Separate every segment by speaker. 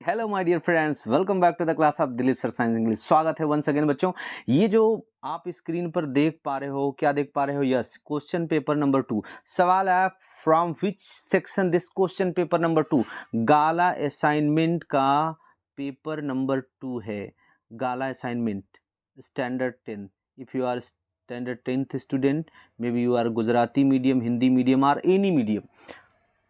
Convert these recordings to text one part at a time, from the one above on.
Speaker 1: Hello my dear friends, welcome back to the class of Dilip sir science English. स्वागत है once again बच्चों। ये जो आप स्क्रीन पर देख पा रहे हो, क्या देख पा रहे हो? Yes, question paper number 2। सवाल है from which section this question paper number 2। Gala assignment का पेपर नंबर 2 है। Gala assignment standard 10। If you are standard 10th student, may be you are Gujarati medium, Hindi medium और any medium,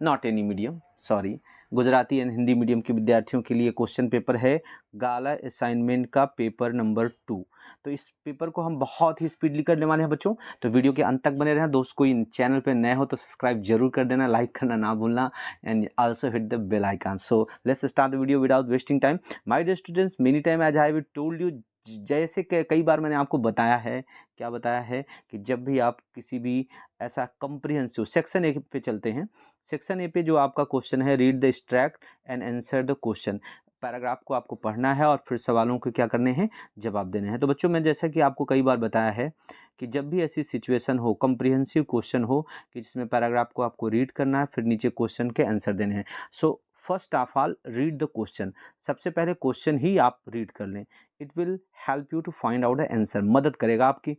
Speaker 1: not any medium, sorry, Gujarati and Hindi medium के विद्यार्थियों के लिए question paper है Gala assignment का paper number 2। तो इस पेपर को हम बहुत ही स्पीडली करने वाले हैं बच्चों, तो वीडियो के अंत तक बने रहें। दोस्त कोई चैनल पे नए हो तो सब्सक्राइब जरूर कर देना, लाइक करना ना भूलना and also hit the bell icon. So let's start the video without wasting time. My dear students, many time as I have told you, जैसे कि कई बार मैंने आपको बताया है, क्या बताया है कि जब भी आप किसी भी ऐसा कंप्रिहेंसिव सेक्शन ए पे चलते हैं, सेक्शन ए पे जो आपका क्वेश्चन है, read the extract and answer the question. Paragraph को आपको पढ़ना है और फिर सवालों को क्या करने हैं, जवाब देने हैं। तो बच्चों, मैं जैसा कि आपको कई बार बताया है कि जब भी ऐसी सिचुएशन हो, कंप्रिहेंसिव क्वेश्चन हो कि जिसमें पैराग्राफ को आपको रीड करना है, फिर नीचे क्वेश्चन के आंसर देने हैं। So first of all read the question. सबसे पहले क्वेश्चन ही आप रीड कर लें। It will help you to find out the answer, मदद करेगा आपकी।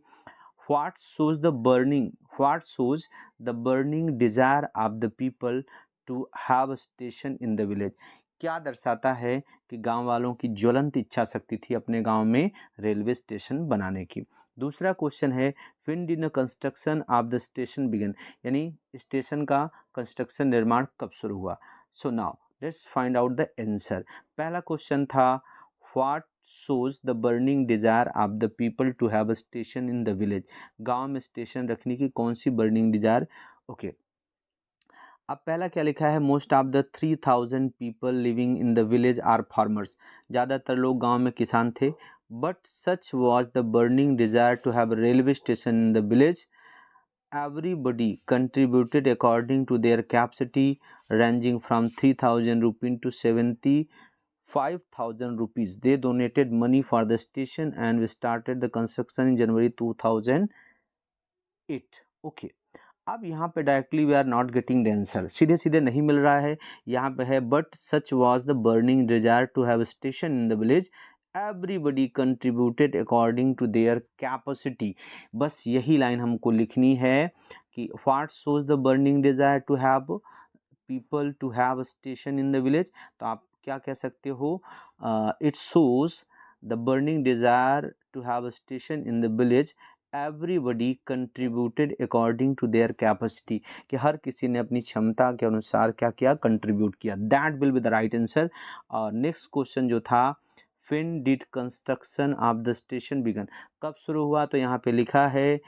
Speaker 1: what shows the burning what shows the burning desire of the people to have a station in the village? क्या दर्शाता है कि गांव वालों की ज्वलंत इच्छा शक्ति थी अपने गांव में रेलवे स्टेशन बनाने की। दूसरा क्वेश्चन है when did the construction of the station begin? यानी स्टेशन का कंस्ट्रक्शन निर्माण कब शुरू हुआ। So now let's find out the answer. पहला क्वेश्चन था what shows the burning desire of the people to have a station in the village? गांव में स्टेशन रखने की कौन सी बर्निंग डिजायर। ओके, अब पहला क्या लिखा है? Most of the 3000 people living in the village are farmers. ज़्यादातर लोग गांव में किसान थे। But such was the burning desire to have railway station in the village. Everybody contributed according to their capacity, ranging from 3000 rupees to 75,000 rupees. They donated money for the station and we started the construction in January 2008. Okay. अब यहाँ पे directly we are not getting the answer, सीधे सीधे नहीं मिल रहा है। यहाँ पे है but such was the burning desire to have station in the village, everybody contributed according to their capacity. बस यही लाइन हमको लिखनी है कि what shows the burning desire to have people to have station in the village. तो आप क्या कह सकते हो? It shows the burning desire to have station in the village, everybody contributed according to their capacity, कि हर किसी ने अपनी क्षमता के अनुसार क्या किया? कंट्रीब्यूट किया। That will be the right answer. और नेक्स्ट क्वेश्चन जो था, when did construction of the station begin? कब शुरू हुआ? तो यहाँ पे लिखा है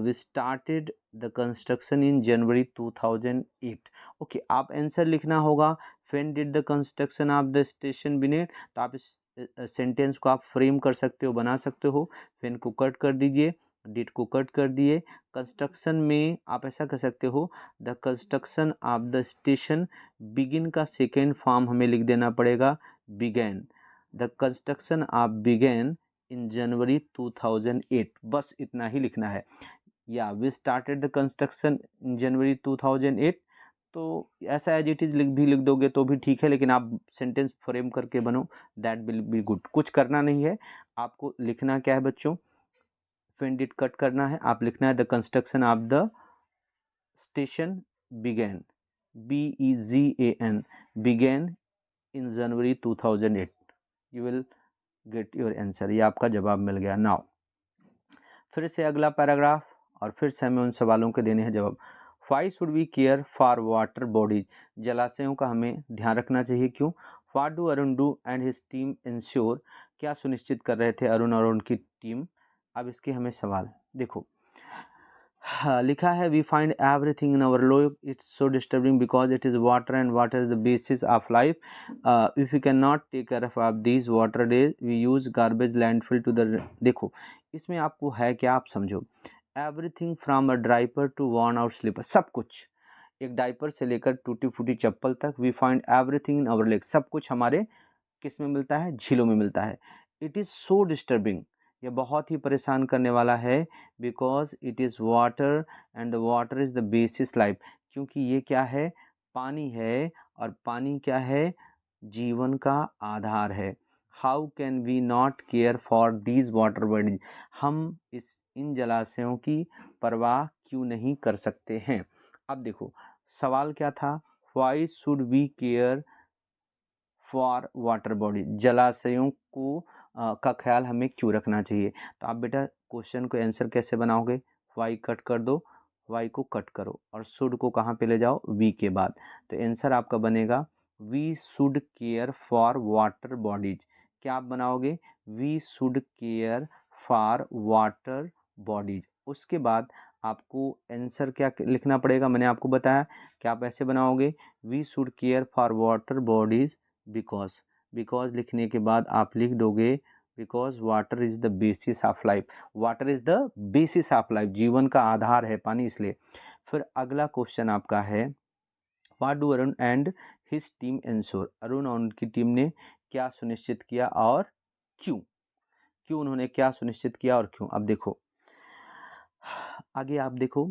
Speaker 1: we started the construction in January 2008. Okay, आप आंसर लिखना होगा when did the construction of the station begin। तो आप इस सेंटेंस को आप फ्रेम कर सकते हो, बना सकते हो। when को कट कर दीजिए, डिड को कट कर दिए। कंस्ट्रक्शन में आप ऐसा कर सकते हो, the construction of the station. Begin का सेकेंड फॉर्म हमें लिख देना पड़ेगा, began. The construction of began in January 2008। बस इतना ही लिखना है। या we started the construction in January 2008। तो ऐसा एज इट इज भी लिख दोगे तो भी ठीक है, लेकिन आप सेंटेंस फ्रेम करके बनो, दैट विल बी गुड। कुछ करना नहीं है, आपको लिखना क्या है बच्चों? when did कट करना है, आप लिखना है the construction of the station began, BEGAN, began in January 2008। You will get your answer. ये आपका जवाब मिल गया। नाउ फिर से अगला पैराग्राफ और फिर से हमें उन सवालों के देने हैं जवाब। Why should we care for water bodies? जलाशयों का हमें ध्यान रखना चाहिए, क्यों? What do Arun do and his team ensure? क्या सुनिश्चित कर रहे थे अरुण और उनकी टीम? अब इसके हमें सवाल देखो। हाँ, लिखा है we find everything in our life it's so disturbing because it is water and water is the basis of life. If you can not take care of these water days we use garbage landfill to the. देखो, इसमें आपको है क्या, आप समझो। Everything from a diaper to worn out slipper, सब कुछ, एक डाइपर से लेकर टूटी फूटी चप्पल तक। We find everything in our lake, सब कुछ हमारे किस में मिलता है? झीलों में मिलता है। इट इज़ सो डिस्टर्बिंग, यह बहुत ही परेशान करने वाला है। Because it is water and the water is the basis life, क्योंकि ये क्या है? पानी है, और पानी क्या है? जीवन का आधार है। How can we not care for these water bodies, हम इन जलाशयों की परवाह क्यों नहीं कर सकते हैं। अब देखो सवाल क्या था, why should we care for water body, जलाशयों को का ख्याल हमें क्यों रखना चाहिए। तो आप बेटा क्वेश्चन को आंसर कैसे बनाओगे, वाई कट कर दो, वाई को कट करो और शुड को कहाँ पे ले जाओ, वी के बाद। तो आंसर आपका बनेगा we should care for water bodies. क्या आप बनाओगे, we should care for water bodies. उसके बाद आपको आंसर क्या लिखना पड़ेगा, मैंने आपको बताया कि आप ऐसे बनाओगे, we should care for water bodies because. Because लिखने के बाद आप लिख दोगे because water is the basis of life, water is the basis of life, जीवन का आधार है पानी, इसलिए। फिर अगला क्वेश्चन आपका है, what do Arun and his team ensure, Arun और उनकी टीम ने क्या सुनिश्चित किया और क्यों, क्यों उन्होंने क्या सुनिश्चित किया और क्यों। अब देखो आगे आप देखो,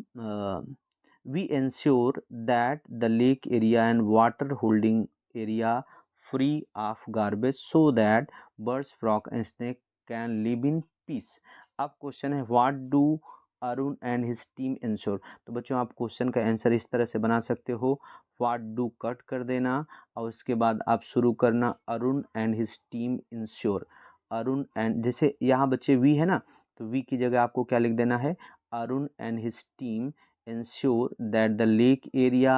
Speaker 1: we ensure that the lake area and water holding area free of garbage so that birds frog and snake can live in peace. अब क्वेश्चन है what do Arun and his team ensure. तो बच्चों आप क्वेश्चन का answer इस तरह से बना सकते हो, व्हाट डू कट कर देना और उसके बाद आप शुरू करना Arun and his team ensure. Arun and, जैसे यहाँ बच्चे वी है ना, तो वी की जगह आपको क्या लिख देना है, Arun and his team ensure that the lake area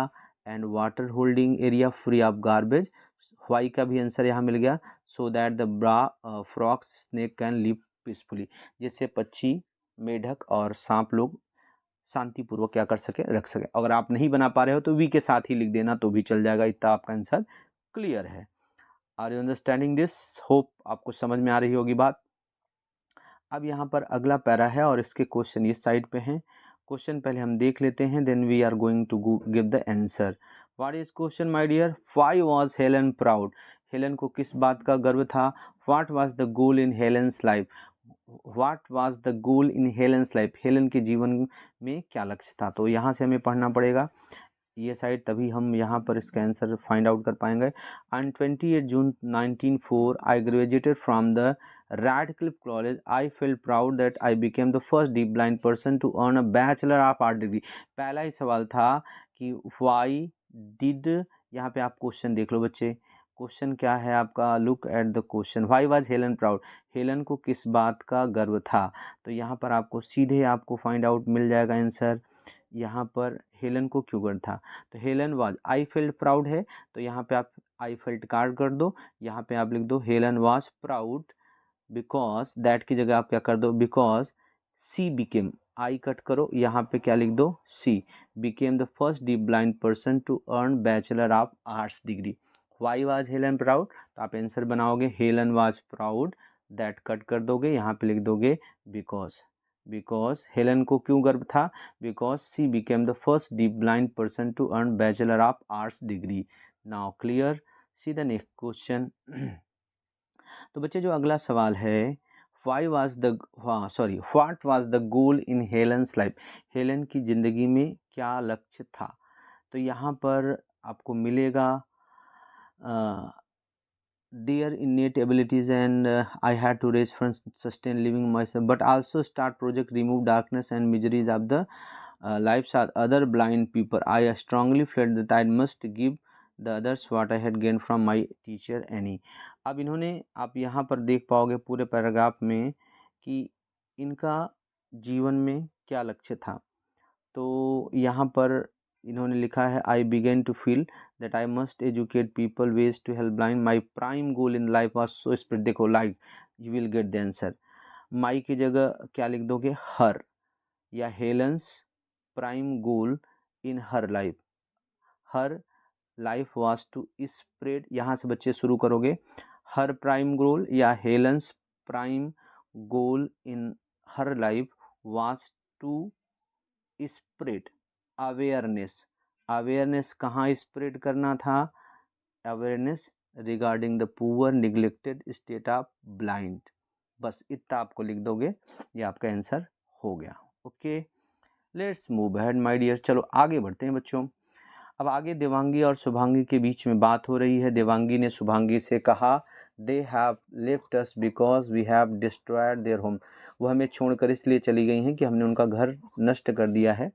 Speaker 1: and water holding area free of garbage। Why का भी आंसर यहाँ मिल गया, so that the frogs snake can live peacefully, जिससे पक्षी मेढक और सांप लोग शांतिपूर्वक क्या कर सके, रख सके। अगर आप नहीं बना पा रहे हो तो वी के साथ ही लिख देना तो भी चल जाएगा, इतना आपका आंसर क्लियर है। Are you understanding this, hope आपको समझ में आ रही होगी बात। अब यहाँ पर अगला पैरा है और इसके क्वेश्चन इस साइड पे हैं। क्वेश्चन पहले हम देख लेते हैं, then we are going to give the answer. What is question my dear, why was Helen proud, Helen को किस बात का गर्व था। What was the goal in Helen's life, what was the goal in Helen's life, Helen के जीवन में क्या लक्ष्य था। तो यहाँ से हमें पढ़ना पड़ेगा ये साइड, तभी हम यहाँ पर इसका आंसर फाइंड आउट कर पाएंगे। On 28 June 1904 I graduated from the Radcliffe College. I felt proud that I became the first deaf blind person to earn a Bachelor of Art degree। पहला ही सवाल था कि why did, यहाँ पे आप question देख लो बच्चे, क्वेश्चन क्या है आपका, look at the question, why was Helen proud, Helen को किस बात का गर्व था। तो यहाँ पर आपको सीधे आपको फाइंड आउट मिल जाएगा आंसर, यहाँ पर हेलन को क्यों गर्व था। तो Helen was, I felt proud है तो यहाँ पे आप आई फेल्ट कार्ड कर दो, यहाँ पे आप लिख दो Helen was proud because, that की जगह आप क्या कर दो, बिकॉज सी बिकेम, आई कट करो, यहाँ पे क्या लिख दो, she became the first deep blind person to earn bachelor of arts degree. Why was Helen proud, तो आप आंसर बनाओगे Helen was proud, that cut कर दोगे, यहाँ पे लिख दोगे बिकॉज, बिकॉज हेलन को क्यों गर्व था, because she became the first deep blind person to earn bachelor of arts degree. Now clear, see the next question. तो बच्चे जो अगला सवाल है, why was the, sorry what was the goal in Helen's life, Helen की ज़िंदगी में क्या लक्ष्य था। तो यहाँ पर आपको मिलेगा their innate abilities and I had to raise funds to sustain living myself but also start project remove darkness and miseries of the lives of other blind people। I strongly felt that I must give the others what I had gained from my teacher Annie। अब इन्होंने, आप यहाँ पर देख पाओगे पूरे paragraph में कि इनका जीवन में क्या लक्ष्य था। तो यहाँ पर इन्होंने लिखा है, I began to feel that I must educate people ways to help blind, my prime goal in life was so spread. देखो like you will get the answer, my की जगह क्या लिख दोगे, हर, या Helen's prime goal in her life, her life was to spread, यहाँ से बच्चे शुरू करोगे, हर प्राइम गोल या Helen's prime goal in her life was to spread awareness, awareness कहाँ स्प्रेड करना था, awareness regarding the poor neglected state of blind. बस इतना आपको लिख दोगे, ये आपका आंसर हो गया। Okay let's move ahead my dear, चलो आगे बढ़ते हैं बच्चों। अब आगे देवांगी और शुभांगी के बीच में बात हो रही है। देवांगी ने शुभांगी से कहा they have left us because we have destroyed their home, वो हमें छोड़कर इसलिए चली गई हैं कि हमने उनका घर नष्ट कर दिया है।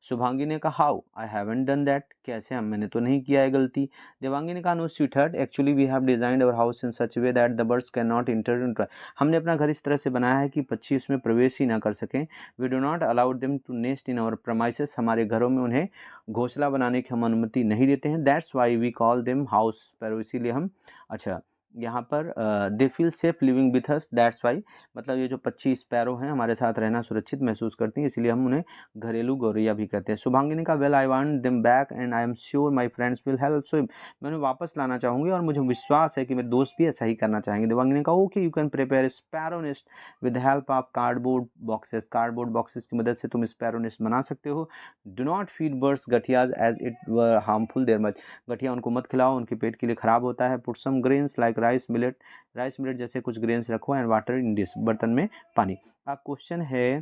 Speaker 1: शुभांगी ने कहा how I haven't done that, कैसे, हम मैंने तो नहीं किया है गलती। देवांगी ने कहा no sweetheart actually we have designed our house in such way that the birds can not enter, हमने अपना घर इस तरह से बनाया है कि पक्षी उसमें प्रवेश ही ना कर सकें। We do not allow them to nest in our premises, हमारे घरों में उन्हें घोंसला बनाने की हम अनुमति नहीं देते हैं। That's why we call them house sparrow, इसीलिए हम, अच्छा यहाँ पर they feel safe living with us, that's why, मतलब ये जो पक्षी स्पैरो हैं हमारे साथ रहना सुरक्षित महसूस करती हैं, इसलिए हम उन्हें घरेलू गौरैया भी कहते हैं। शुभांगी ने कहा well I want them back and I am sure my friends will help, so मैं उन्हें वापस लाना चाहूँगी और मुझे विश्वास है कि मेरे दोस्त भी ऐसा ही करना चाहेंगे। देवांगी ने कहा okay you can prepare sparrow nest with the help of cardboard boxes, cardboard boxes की मदद से तुम स्पैरो नेस्ट बना सकते हो। Do not feed birds gathiyas as it were harmful there much, गठिया उनको मत खिलाओ, उनके पेट के लिए खराब होता है। Put some grains like rice millet, rice millet जैसे कुछ ग्रेन्स रखो एंड वाटर इन डिश, बर्तन में पानी। अब क्वेश्चन है,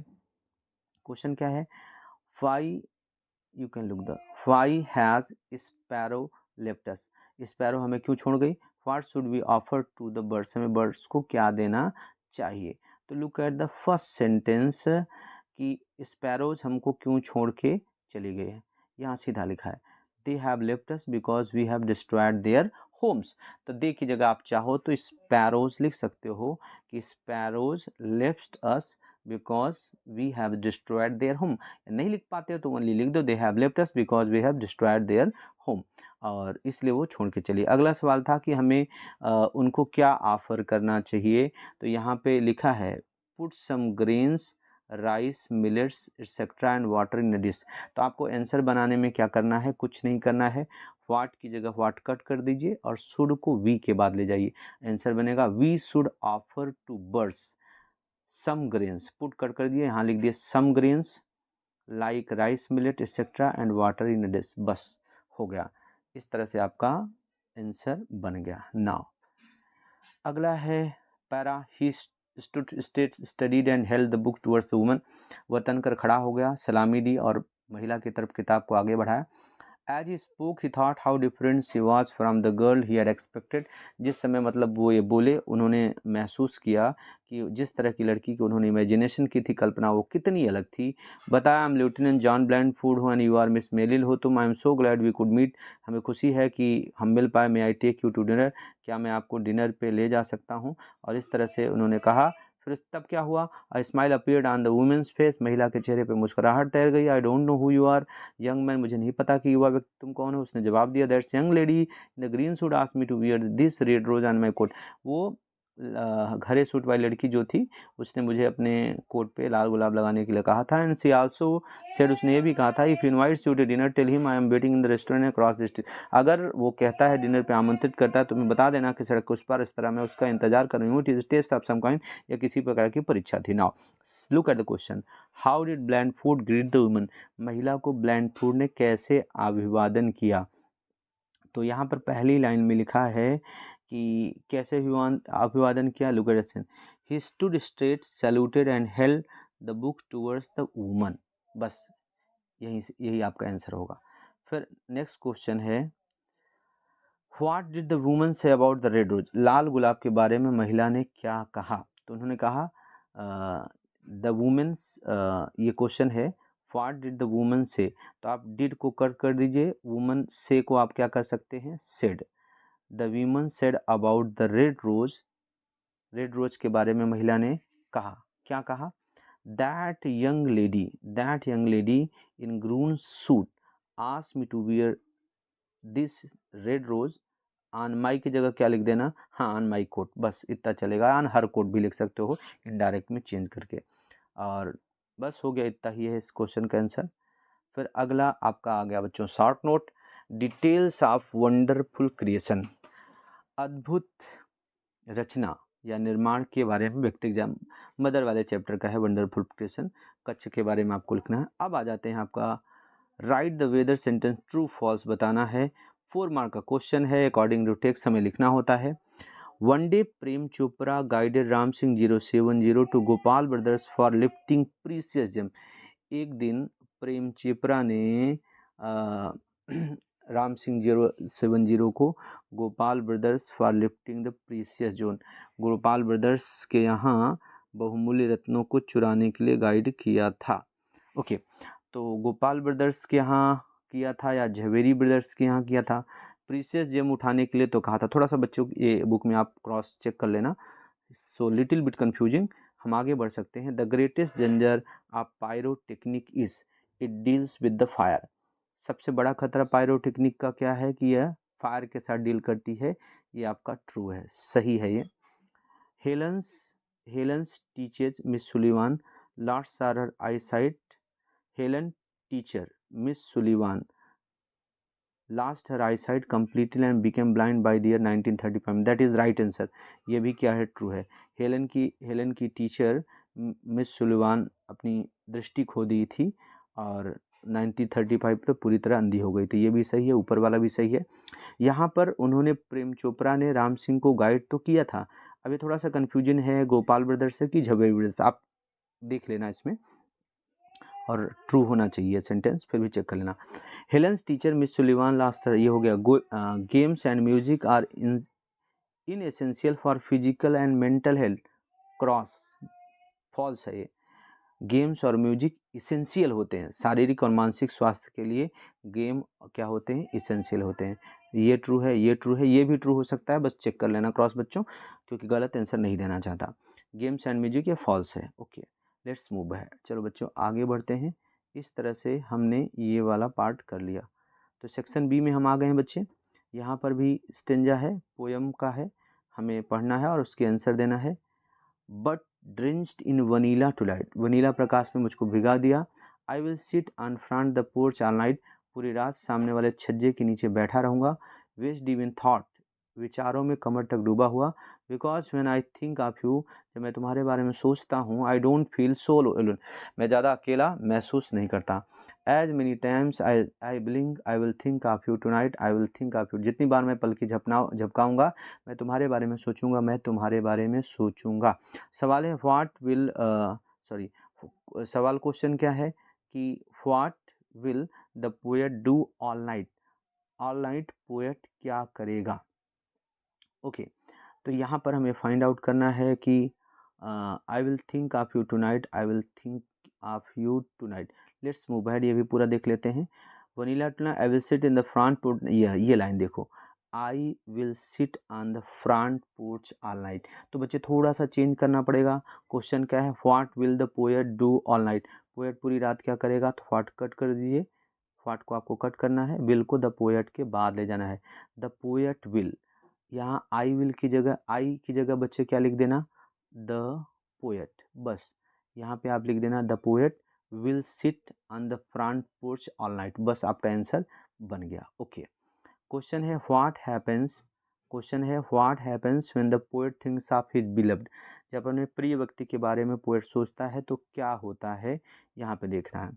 Speaker 1: क्वेश्चन क्या है, why, you can look the why has sparrow left us, sparrow हमें क्यों छोड़ गई। What should we offer to the birds, हमें बर्ड्स को क्या देना चाहिए। तो look at the first sentence कि स्पैरोज हमको क्यों छोड़ के चली गई है, यहाँ सीधा लिखा है they have left us because we have destroyed their homes, तो दे की जगह आप चाहो तो स्पैरोज लिख सकते हो कि sparrows left us because we have destroyed their home, नहीं लिख पाते हो तो ओनली लिख दो they have left us because we have destroyed their home, और इसलिए वो छोड़ के चलिए। अगला सवाल था कि हमें उनको क्या ऑफर करना चाहिए, तो यहाँ पे लिखा है put some grains rice millets etcetera and water in dish, तो आपको आंसर बनाने में क्या करना है, कुछ नहीं करना है, व्हाट की जगह व्हाट कट कर दीजिए और शुड को वी के बाद ले जाइए, आंसर बनेगा we should offer to birds some grains, put कर दिए, यहाँ लिख दिए some grains like rice millet etcetera and water in dish, बस हो गया, इस तरह से आपका आंसर बन गया। नाउ अगला है para he studied and held the book towards the woman, वह तनकर खड़ा हो गया, सलामी दी और महिला की तरफ किताब को आगे बढ़ाया। As he spoke he thought how different she was from the girl he had expected, जिस समय मतलब वो ये बोले उन्होंने महसूस किया कि जिस तरह की लड़की की उन्होंने इमेजिनेशन की थी, कल्पना, वो कितनी अलग थी। बताया I am lieutenant John Blandford हूँ and you are miss Melil हो तुम, I am so glad we could meet, हमें खुशी है कि हम मिल पाए, may I take you to dinner, क्या मैं आपको डिनर पे ले जा सकता हूँ, और इस तरह से उन्होंने कहा। फिर तब क्या हुआ, a smile appeared on the women's face, महिला के चेहरे पे मुस्कुराहट तैर गई। I don't know who you are young man, मुझे नहीं पता कि युवा व्यक्ति तुम कौन हो, उसने जवाब दिया that's young lady in the green suit asked me to wear this red rose on my coat, वो हरे सूट वाली लड़की जो थी उसने मुझे अपने कोट पे लाल गुलाब लगाने के लिए कहा था। एंड सी आल्सो सेड, उसने ये भी कहा था if invites you to dinner tell him I am waiting in the restaurant across the street, अगर वो कहता है डिनर पे आमंत्रित करता है तो मैं बता देना कि सड़क के उस पार, इस तरह मैं उसका इंतजार कर रही हूँ। It is test of some kind, या किसी प्रकार की परीक्षा थी। Now look at the question, how did Blandford greet the woman, महिला को ब्लैंडफूड ने कैसे अभिवादन किया। तो यहाँ पर पहली लाइन में लिखा है कि कैसे अभिवादन किया। Look at the, he stood straight saluted and held the book towards the woman, बस यही आपका आंसर होगा। फिर नेक्स्ट क्वेश्चन है what did the woman say about the red rose, लाल गुलाब के बारे में महिला ने क्या कहा। तो उन्होंने कहा द वुमेन्स, ये क्वेश्चन है व्हाट डिड द वुमन से, तो आप डिड को कर दीजिए, वुमन से को आप क्या कर सकते हैं, said. The women said about the red rose, red rose के बारे में महिला ने कहा, क्या कहा, that young lady in green suit asked me to wear this red rose on my की जगह क्या लिख देना, हाँ ऑन माई कोट, बस इतना चलेगा, ऑन हर कोट भी लिख सकते हो इनडायरेक्ट में चेंज करके, और बस हो गया, इतना ही है इस क्वेश्चन का आंसर। फिर अगला आपका आ गया बच्चों short note, details of wonderful creation, अद्भुत रचना या निर्माण के बारे में व्यक्ति एग्जाम मदर वाले चैप्टर का है वंडरफुल क्रिएशन, कच्छ के बारे में आपको लिखना है। अब आ जाते हैं आपका write the whether sentence true false बताना है, 4 मार्क का क्वेश्चन है, अकॉर्डिंग टू टेक्स्ट हमें लिखना होता है। One day Prem Chopra guided Ram Singh 070 to Gopal brothers for lifting precious gem, एक दिन प्रेम चोपड़ा ने राम सिंह 070 को Gopal brothers for lifting the precious zone, Gopal brothers के यहाँ बहुमूल्य रत्नों को चुराने के लिए गाइड किया था। ओके, तो गोपाल ब्रदर्स के यहाँ किया था या झवेरी ब्रदर्स के यहाँ किया था? प्रीसियस जेम उठाने के लिए तो कहा था। थोड़ा सा बच्चों ये बुक में आप क्रॉस चेक कर लेना, सो लिटिल बिट कन्फ्यूजिंग। हम आगे बढ़ सकते हैं। The greatest danger of pyrotechnic is it deals with the fire. सबसे बड़ा खतरा पायरोटेक्निक का क्या है कि यह फायर के साथ डील करती है। ये आपका ट्रू है, सही है ये। Helens Helens teachers miss Sullivan lost her eyesight. Helen teacher Miss Sullivan lost her eyesight completely and became blind by the year 1935. That is right answer. ये भी क्या है, ट्रू है। हेलन की टीचर मिस सुलिवान अपनी दृष्टि खो दी थी और 1935 तो पूरी तरह अंधी हो गई थी। ये भी सही है, ऊपर वाला भी सही है। यहाँ पर उन्होंने प्रेम चोपड़ा ने राम सिंह को गाइड तो किया था। अभी थोड़ा सा कन्फ्यूजन है गोपाल ब्रदर्स से कि झवेरी ब्रदर्स, आप देख लेना इसमें, और ट्रू होना चाहिए सेंटेंस, फिर भी चेक कर लेना। Helen's teacher Miss Sullivan last, ये हो गया। Games and music are in essential for physical and mental health, cross, false है ये। गेम्स और म्यूजिक इसेंशियल होते हैं शारीरिक और मानसिक स्वास्थ्य के लिए। गेम क्या होते हैं, इसेंशियल होते हैं। ये ट्रू है, ये ट्रू है, ये भी ट्रू हो सकता है, बस चेक कर लेना क्रॉस बच्चों, क्योंकि गलत आंसर नहीं देना चाहता। गेम्स एंड म्यूजिक ये फॉल्स है। ओके, लेट्स मूव है। चलो बच्चों आगे बढ़ते हैं। इस तरह से हमने ये वाला पार्ट कर लिया। तो सेक्शन बी में हम आ गए हैं बच्चे। यहाँ पर भी स्टेंजा है, पोयम का है, हमें पढ़ना है और उसके आंसर देना है। But drenched in vanilla twilight, vanilla प्रकाश में मुझको भिगा दिया। I will sit on front the porch all night, पूरी रात सामने वाले छज्जे के नीचे बैठा रहूँगा। वेस्ट डीप इन थॉट, विचारों में कमर तक डूबा हुआ। Because when I think of you, जब मैं तुम्हारे बारे में सोचता हूँ, I don't feel so alone, मैं ज़्यादा अकेला महसूस नहीं करता। As many times I blink I will think of you tonight, I will think of you, जितनी बार मैं पलकी झपकाऊंगा मैं तुम्हारे बारे में सोचूंगा, मैं तुम्हारे बारे में सोचूंगा। सवाल है व्हाट विल, सॉरी, सवाल क्वेश्चन क्या है कि what will the poet do all night, all night poet क्या करेगा। ओके, तो यहाँ पर हमें फाइंड आउट करना है कि आई will think of you tonight, I will think of you tonight. Let's move ahead, ये भी पूरा देख लेते हैं। Vanilla tonight I will sit in the front porch, ये लाइन देखो, आई will sit on the front porch all night. तो बच्चे थोड़ा सा चेंज करना पड़ेगा। क्वेश्चन क्या है, what will the poet do all night, poet पूरी रात क्या करेगा, तो व्हाट कट कर दीजिए, व्हाट को आपको कट करना है, विल को द पोएट के बाद ले जाना है। द पोएट विल, यहाँ आई विल की जगह, आई की जगह बच्चे क्या लिख देना, द पोएट, बस यहाँ पे आप लिख देना the poet will sit on the front porch all night, बस आपका आंसर बन गया। ओके, क्वेश्चन है व्हाट हैपेंस, क्वेश्चन है what happens when the poet thinks of his beloved, जब अपने प्रिय व्यक्ति के बारे में पोएट सोचता है तो क्या होता है, यहाँ पे देखना है।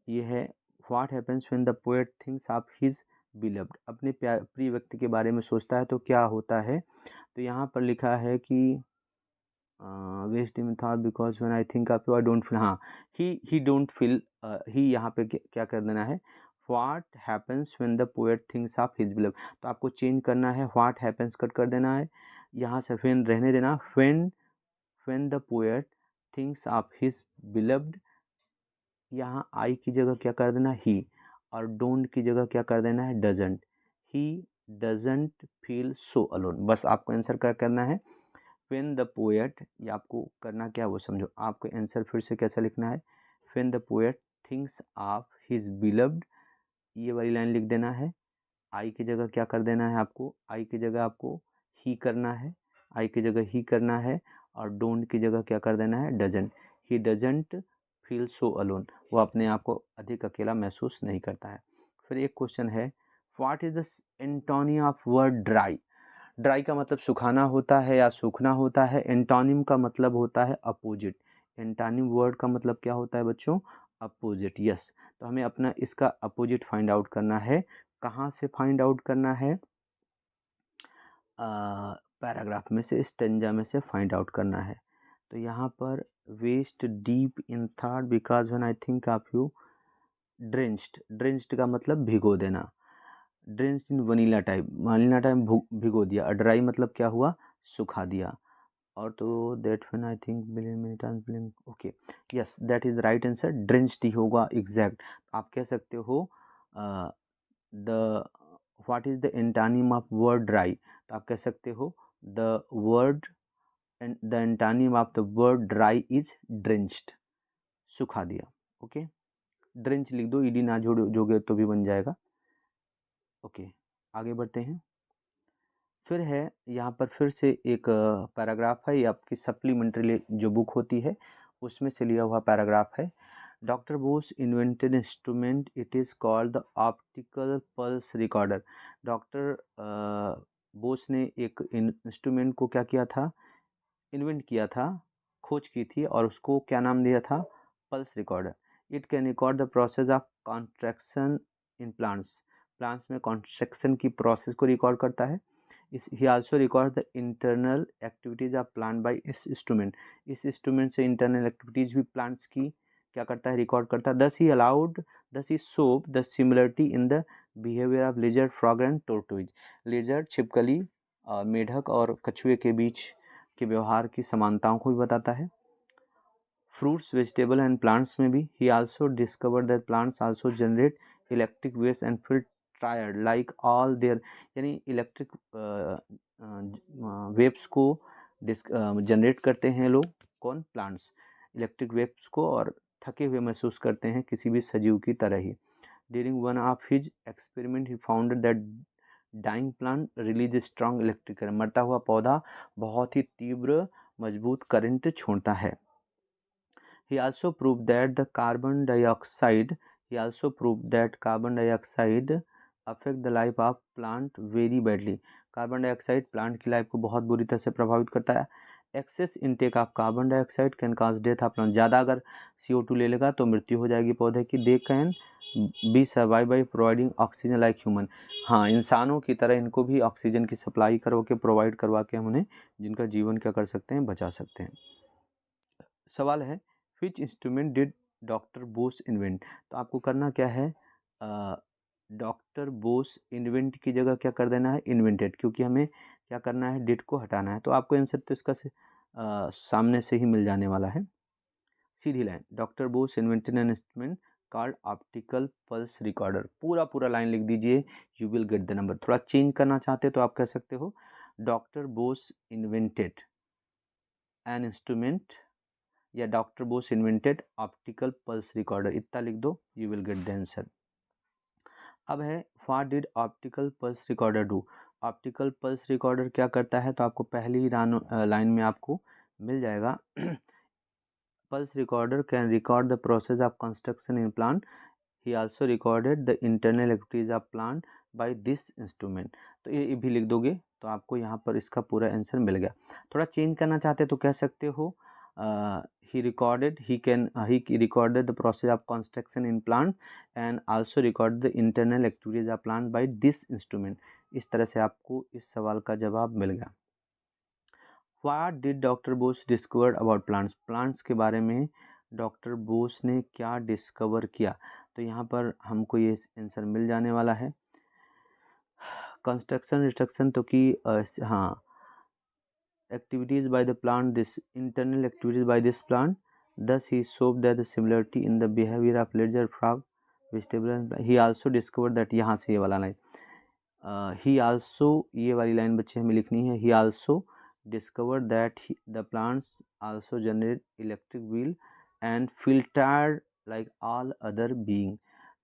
Speaker 1: ये है what happens when the poet thinks of his beloved, अपने प्रिय व्यक्ति के बारे में सोचता है तो क्या होता है। तो यहाँ पर लिखा है कि waist in thought because when I think of you I don't feel, हाँ, ही डोंट फील, ही यहाँ पे क्या कर देना है, what happens when the poet thinks of his beloved, तो आपको चेंज करना है, व्हाट हैपेंस कट कर देना है, यहाँ से व्हेन रहने देना, when the poet thinks of his beloved, यहाँ आई की जगह क्या कर देना, ही, और डोंट की जगह क्या कर देना है, doesn't, he doesn't feel so alone, बस आपको आंसर क्या करना है, व्हेन द पोएट, ये आपको करना क्या वो समझो, आपको आंसर फिर से कैसा लिखना है, when the poet thinks of his beloved, ये वाली लाइन लिख देना है। आई की जगह क्या कर देना है आपको, आई की जगह आपको ही करना है, आई की जगह ही करना है, और डोंट की जगह क्या कर देना है, doesn't, he doesn't feel so alone, वो अपने आप को अधिक अकेला महसूस नहीं करता है। फिर एक क्वेश्चन है what is the antonym of word dry, dry का मतलब सुखाना होता है या सूखना होता है, एंटोनिम का मतलब होता है अपोजिट, एंटोनिम वर्ड का मतलब क्या होता है बच्चों, अपोजिट, यस। तो हमें अपना इसका अपोजिट फाइंड आउट करना है, कहाँ से फाइंड आउट करना है, पैराग्राफ में से, स्टेंजा में से फाइंड आउट करना है। तो यहाँ पर waist deep in thought because when I think of you, drenched का मतलब भिगो देना, ड्रेंच्ड इन वनीला टाइप भिगो दिया। ड्राई मतलब क्या हुआ, सुखा दिया। और तो that when I think billion okay, yes that is the right answer, drenched ही होगा एग्जैक्ट। आप कह सकते हो the what is the antonym of word dry, तो आप कह सकते हो the word and the antonym of the word dry is drenched, सुखा दिया। ओके, ड्रेंच लिख दो, ईडी ना जोड़ोगे तो भी बन जाएगा। ओके, आगे बढ़ते हैं। फिर है यहाँ पर फिर से एक पैराग्राफ है, ये आपकी सप्लीमेंट्री जो बुक होती है उसमें से लिया हुआ पैराग्राफ है। Doctor Bose invented instrument, it is called the optical pulse recorder. Doctor Bose ने एक इंस्ट्रूमेंट को क्या किया था, इन्वेंट किया था, खोज की थी, और उसको क्या नाम दिया था, pulse recorder. It can record the process of contraction in plants, plants में कॉन्ट्रैक्शन की प्रोसेस को रिकॉर्ड करता है। He also record the internal activities of plant by इस इंस्ट्रूमेंट, इस इंस्ट्रूमेंट से इंटरनल एक्टिविटीज भी प्लांट्स की क्या करता है, रिकॉर्ड करता है। Thus he show the similarity in the behaviour of lizard, frog and tortoise. Lizard, छिपकली, मेढक और कछुए के बीच के व्यवहार की समानताओं को भी बताता है। फ्रूट्स, वेजिटेबल एंड प्लांट्स में भी। He also discovered that plants also generate electric waves and feel tired like all there, यानी इलेक्ट्रिक वेव्स को जनरेट करते हैं लोग, कौन, प्लांट्स, इलेक्ट्रिक वेव्स को, और थके हुए महसूस करते हैं किसी भी सजीव की तरह ही। During one of his experiment he founded that dying plant release strong electric current, मरता हुआ पौधा बहुत ही तीव्र मजबूत करंट छोड़ता है। He also proved that the carbon dioxide affect the life of plant very badly. Carbon dioxide plant की life को बहुत बुरी तरह से प्रभावित करता है। Excess intake of carbon dioxide can cause death of plant, ज़्यादा अगर CO2 ले लेगा तो मृत्यु हो जाएगी पौधे की। दे can be survive by providing oxygen like human, हाँ इंसानों की तरह इनको भी ऑक्सीजन की सप्लाई करवा के, प्रोवाइड करवा के हम उन्हें जिनका जीवन क्या कर सकते हैं, बचा सकते हैं। सवाल है which instrument did doctor Bose invent, तो आपको करना क्या है, डॉक्टर बोस इन्वेंट की जगह क्या कर देना है, इन्वेंटेड, क्योंकि हमें क्या करना है, डिड को हटाना है। तो आपको आंसर तो इसका सामने से ही मिल जाने वाला है, सीधी line. Doctor Bose invented an instrument called optical pulse recorder, पूरा लाइन लिख दीजिए, you will get the number. थोड़ा चेंज करना चाहते तो आप कह सकते हो doctor Bose invented an instrument, या doctor Bose invented optical pulse recorder, इतना लिख दो, you will get the answer. अब है what did optical pulse recorder do, optical pulse recorder क्या करता है, तो आपको पहली ही लाइन में आपको मिल जाएगा। Pulse recorder can record the process of construction in plant, he also recorded the internal activities of plant by this instrument. तो ये भी लिख दोगे तो आपको यहाँ पर इसका पूरा आंसर मिल गया। थोड़ा चेंज करना चाहते तो कह सकते हो he recorded the process of construction in plant and also recorded the internal activities of plant by this instrument। इस तरह से आपको इस सवाल का जवाब मिल गया। What did doctor Bose discover about plants, plants के बारे में डॉक्टर बोस ने क्या डिस्कवर किया, तो यहाँ पर हमको ये आंसर मिल जाने वाला है। कंस्ट्रक्शन रिस्ट्रक्शन तो की हाँ, activities by the plant, this internal activities by this plant, thus he showed that the similarity in the behavior of lizard, frog, vegetable and he also discovered that, यहाँ से ये वाला लाइन, he also, ये वाली line बच्चे हमें लिखनी है, he also discovered that the plants also generate electric wheel and filtered like all other being।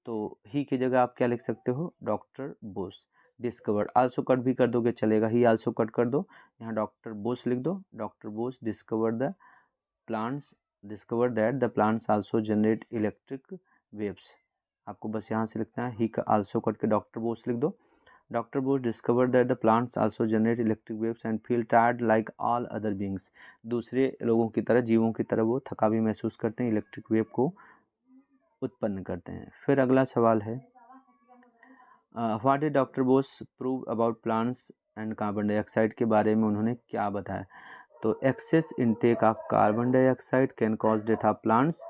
Speaker 1: तो ही की जगह आप क्या लिख सकते हो, doctor Bose discovered, also cut भी कर दोगे चलेगा, ही आल्सो कट कर दो, यहाँ डॉक्टर बोस लिख दो, doctor Bose discovered the plants, discovered that the plants also generate electric waves, आपको बस यहाँ से लिखना है, ही का आल्सो कट के डॉक्टर बोस लिख दो। Doctor Bose discovered that the plants also generate electric waves and feel tired like all other beings, दूसरे लोगों की तरह, जीवों की तरह वो थका भी महसूस करते हैं, इलेक्ट्रिक वेव को उत्पन्न करते हैं। फिर अगला सवाल है what did doctor Bose prove about plants and carbon dioxide के बारे में उन्होंने क्या बताया, तो excess intake of carbon dioxide can cause death of plants,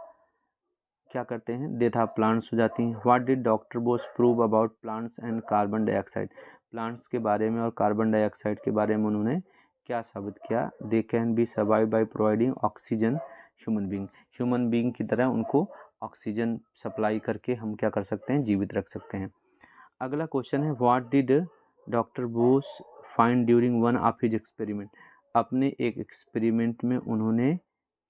Speaker 1: क्या करते हैं, डेथ ऑफ प्लांट्स हो जाती हैं। What did doctor Bose prove about plants and carbon dioxide, plants के बारे में और कार्बन डाइऑक्साइड के बारे में उन्होंने क्या साबित किया, दे can be survive by providing oxygen human being की तरह उनको ऑक्सीजन सप्लाई करके हम क्या कर सकते हैं, जीवित रख सकते हैं। अगला क्वेश्चन है, what did doctor Bose find during one of his experiment, अपने एक एक्सपेरिमेंट में उन्होंने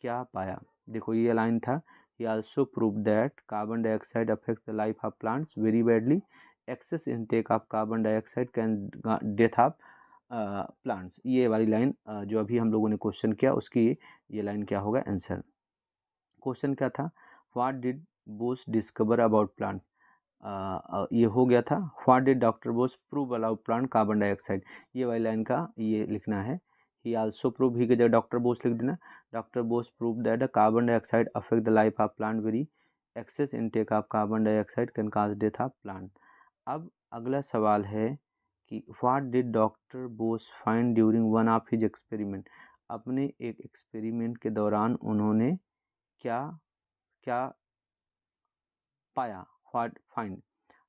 Speaker 1: क्या पाया। देखो ये लाइन था, he also proved that carbon dioxide affects the life of plants very badly, excess intake of carbon dioxide can death of plants। ये वाली लाइन जो अभी हम लोगों ने क्वेश्चन किया उसकी ये लाइन क्या होगा, आंसर। क्वेश्चन क्या था, what did Bose discover about plants, ये हो गया था, what did doctor Bose prove about plant carbon dioxide, ये वाली लाइन का ये लिखना है। ही आल्सो प्रूव, ही की जगह डॉक्टर बोस लिख देना, doctor Bose prove that carbon dioxide affect the life of plant very, excess intake of carbon dioxide can cause death of plant. अब अगला सवाल है कि what did doctor Bose find during one of his experiment, अपने एक experiment के दौरान उन्होंने क्या क्या पाया, व्हाट फाइंड,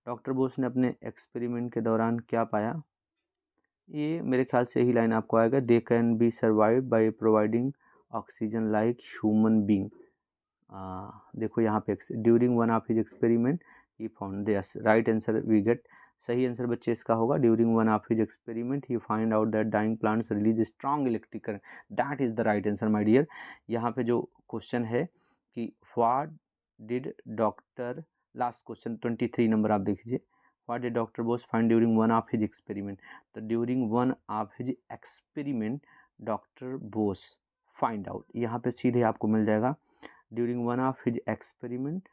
Speaker 1: डॉक्टर बोस ने अपने एक्सपेरिमेंट के दौरान क्या पाया, ये मेरे ख्याल से यही लाइन आपको आएगा, they can be survive by providing oxygen like human being. देखो यहाँ पे during one of his experiment he found, yes right answer we get, सही आंसर बच्चे इसका होगा, during one of his experiment he find out that dying plants release strong electric current, that is the right answer my dear. यहाँ पे जो question है कि what did doctor, last question 23 number आप देखिए, what did doctor Bose find during one of his experiment, तो during one of his experiment doctor Bose find out, यहाँ पे सीधे आपको मिल जाएगा, during one of his experiment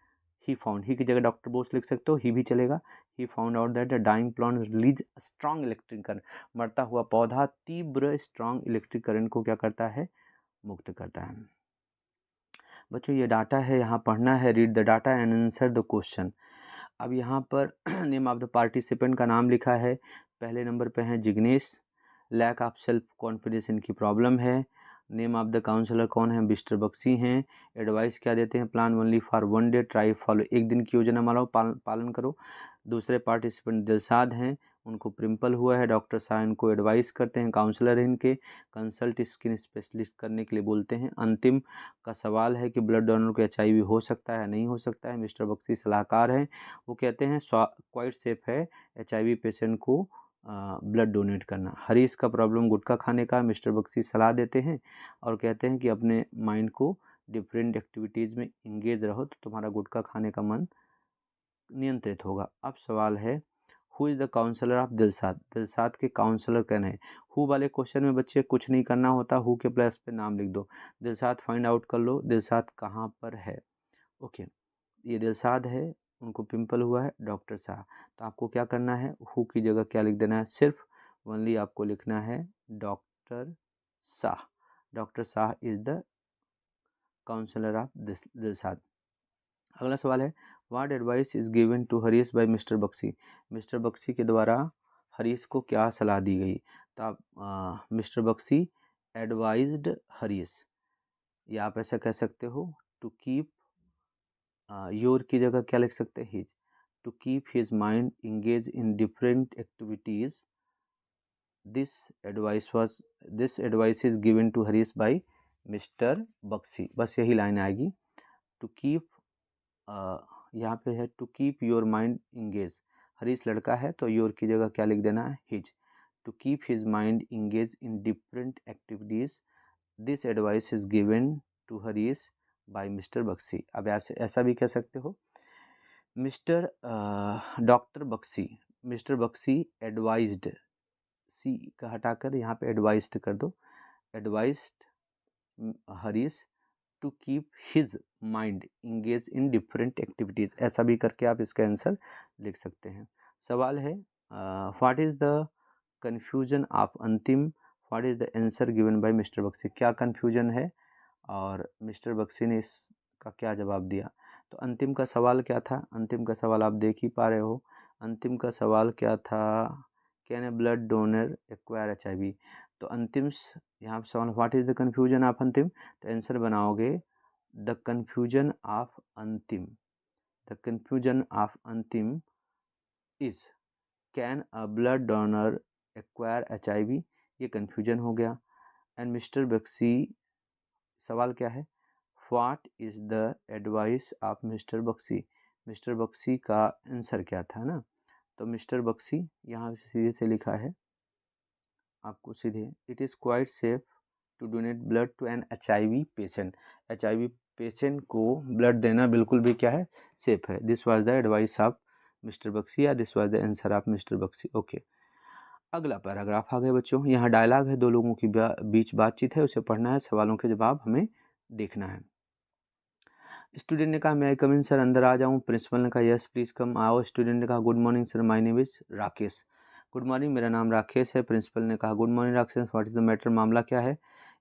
Speaker 1: he found, he की जगह डॉक्टर बोस लिख सकते हो, ही भी चलेगा, he found out that the dying plant release strong electric current, मरता हुआ पौधा तीव्र स्ट्रॉन्ग इलेक्ट्रिक करंट को क्या करता है, मुक्त करता है। बच्चों ये डाटा है, यहाँ पढ़ना है, read the data and answer the question. अब यहाँ पर नेम ऑफ द पार्टिसिपेंट का नाम लिखा है, पहले नंबर पे है Jignesh, lack of self confidence इनकी प्रॉब्लम है, नेम ऑफ द काउंसलर कौन है, मिस्टर बक्सी हैं, एडवाइस क्या देते हैं, plan only for one day, try follow, एक दिन की योजना मानो पालन करो। दूसरे पार्टिसिपेंट दिलसाद हैं, उनको पिंपल हुआ है, डॉक्टर शाह इनको एडवाइस करते हैं, काउंसलर हैं इनके, कंसल्ट स्किन स्पेशलिस्ट करने के लिए बोलते हैं। अंतिम का सवाल है कि ब्लड डोनर को HIV हो सकता है नहीं हो सकता है, मिस्टर बक्सी सलाहकार हैं, वो कहते हैं क्वाइट सेफ है HIV पेशेंट को ब्लड डोनेट करना। हरीश का प्रॉब्लम गुटखा खाने का, मिस्टर बक्सी सलाह देते हैं और कहते हैं कि अपने माइंड को डिफरेंट एक्टिविटीज़ में इंगेज रहो तो तुम्हारा गुटखा खाने का मन नियंत्रित होगा। अब सवाल है, who is the counsellor of Dilshad, Dilshad के काउंसलर कौन है। हु वाले क्वेश्चन में बच्चे कुछ नहीं करना होता, हु के प्लेस पे नाम लिख दो, दिलसाद फाइंड आउट कर लो दिलसाद कहाँ पर है। ओके ये दिलसाद है, उनको पिंपल हुआ है, डॉक्टर शाह, तो आपको क्या करना है, हु की जगह क्या लिख देना है, सिर्फ ओनली आपको लिखना है doctor Shah, doctor Shah is the counsellor of Dilshad. अगला सवाल है, what advice is given to Harish by mister Baxi, mister Baxi के द्वारा हरीश को क्या सलाह दी गई, तो आप मिस्टर बक्सी एडवाइज्ड हरीश, या आप ऐसा कह सकते हो टू कीप, योर की जगह क्या लिख सकते हैं, his, to keep his mind engage in different activities, this advice is given to Harish by mister Baxi, बस यही लाइन आएगी। टू कीप, यहाँ पे है to keep your mind engage, Harish लड़का है तो योर की जगह क्या लिख देना है, his, to keep his mind engage in different activities, this advice is given to Harish by mister Bakshi. अब ऐसा भी कह सकते हो, mister doctor Bakshi, mister Bakshi advised, C का हटाकर यहाँ पे एडवाइज्ड कर दो, advised Harish to keep his mind engage in different activities, ऐसा भी करके आप इसका आंसर लिख सकते हैं। सवाल है, what is the confusion of Antim, what is the answer given by mister Bakshi, क्या कन्फ्यूजन है और मिस्टर बक्सी ने इसका क्या जवाब दिया। तो अंतिम का सवाल क्या था, अंतिम का सवाल आप देख ही पा रहे हो, अंतिम का सवाल क्या था, can a blood donor acquire HIV, तो अंतिम यहाँ पे सवाल what is the confusion of Antim, तो आंसर बनाओगे the confusion of Antim, the confusion of Antim is can a blood donor acquire HIV, ये कन्फ्यूजन हो गया। एंड मिस्टर बक्सी, सवाल क्या है, what is the advice of mister Baxi, mister Baxi का आंसर क्या था ना। तो मिस्टर बक्सी यहाँ से सीधे से लिखा है आपको सीधे, it is quite safe to donate blood to an HIV patient, HIV patient को ब्लड देना बिल्कुल भी क्या है, सेफ है। This was the advice of mister Bakshi या this was the answer of mister Bakshi. Okay, अगला पैराग्राफ आ गए बच्चों, यहाँ डायलॉग है, दो लोगों की बीच बातचीत है, उसे पढ़ना है, सवालों के जवाब हमें देखना है। स्टूडेंट ने कहा मैं कम इन सर, अंदर आ जाऊँ। प्रिंसिपल ने कहा यस प्लीज़ कम, आओ। स्टूडेंट ने कहा good morning sir, my name is Rakesh. Good morning, मेरा नाम राकेश है। प्रिंसिपल ने कहा good morning Rakesh, what is the matter, मामला क्या है।